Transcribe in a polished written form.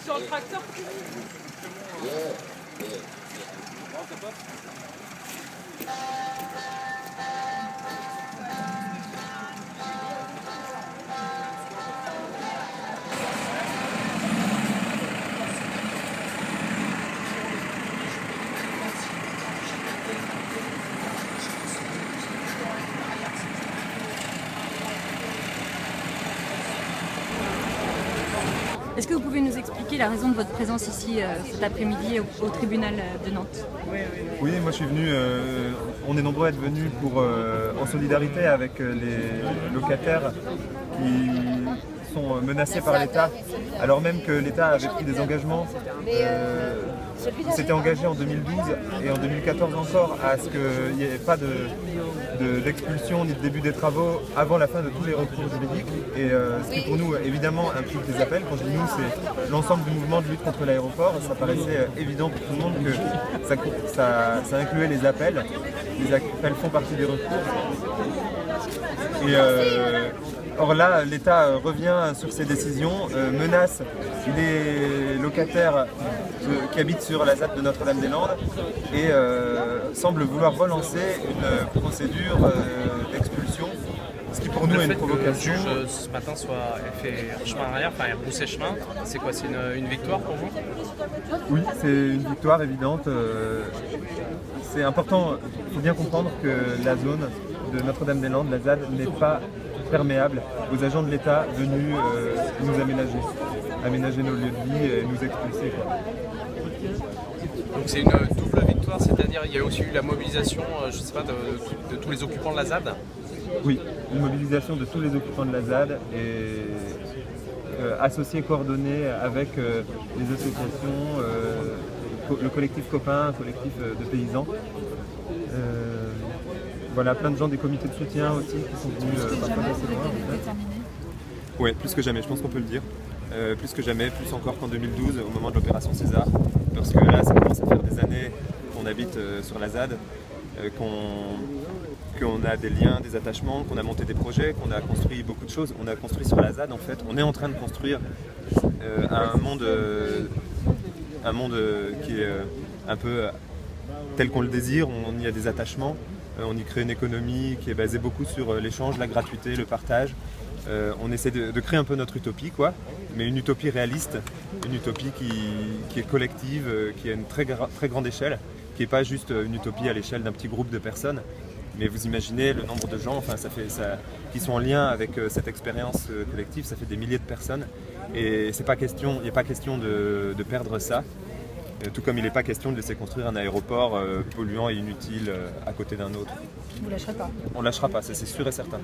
Sur le tracteur. Est-ce que vous pouvez nous expliquer la raison de votre présence ici cet après-midi au tribunal de Nantes? Oui, moi je suis venu, on est nombreux à être venus en solidarité avec les locataires qui sont menacés par l'État, alors même que l'État avait pris des engagements. Il s'était engagé en 2012 et en 2014 encore à ce qu'il n'y ait pas d'expulsion ni de début des travaux avant la fin de tous les recours juridiques. Et ce qui pour nous évidemment implique des appels. Quand je dis nous, c'est l'ensemble du mouvement de lutte contre l'aéroport. Ça paraissait évident pour tout le monde que ça incluait les appels. Les appels font partie des recours. Et or là, l'État revient sur ses décisions, menace les locataires qui habitent sur la ZAD de Notre-Dame-des-Landes et semble vouloir relancer une procédure d'expulsion, ce qui pour nous est une provocation. Le juge ce matin ait fait chemin arrière, enfin ait rebroussé chemin, c'est quoi, c'est une victoire pour vous? Oui, c'est une victoire évidente. C'est important, il faut bien comprendre que la zone de Notre-Dame-des-Landes, la ZAD, n'est pas perméable aux agents de l'État venus nous aménager nos lieux de vie et nous expulser, quoi. Donc c'est une double victoire, c'est-à-dire il y a aussi eu la mobilisation, je sais pas, de tous les occupants de la ZAD? Oui, une mobilisation de tous les occupants de la ZAD et associée, coordonnée avec les associations, le collectif Copain, un collectif de paysans. Voilà, plein de gens des comités de soutien aussi qui sont venus parfois assez loin. Oui, plus que jamais, je pense qu'on peut le dire. Plus que jamais, plus encore qu'en 2012, au moment de l'opération César. Parce que là, ça commence à faire des années qu'on habite sur la ZAD, qu'on a des liens, des attachements, qu'on a monté des projets, qu'on a construit beaucoup de choses. On a construit sur la ZAD, en fait. On est en train de construire un monde qui est un peu tel qu'on le désire. On y a des attachements. On y crée une économie qui est basée beaucoup sur l'échange, la gratuité, le partage. On essaie de créer un peu notre utopie, quoi, mais une utopie réaliste, une utopie qui est collective, qui a une très grande échelle, qui n'est pas juste une utopie à l'échelle d'un petit groupe de personnes. Mais vous imaginez le nombre de gens qui sont en lien avec cette expérience collective, ça fait des milliers de personnes. Et il n'est pas question de perdre ça. Tout comme il n'est pas question de laisser construire un aéroport polluant et inutile à côté d'un autre. Vous lâcherez pas? On ne lâchera pas, ça c'est sûr et certain.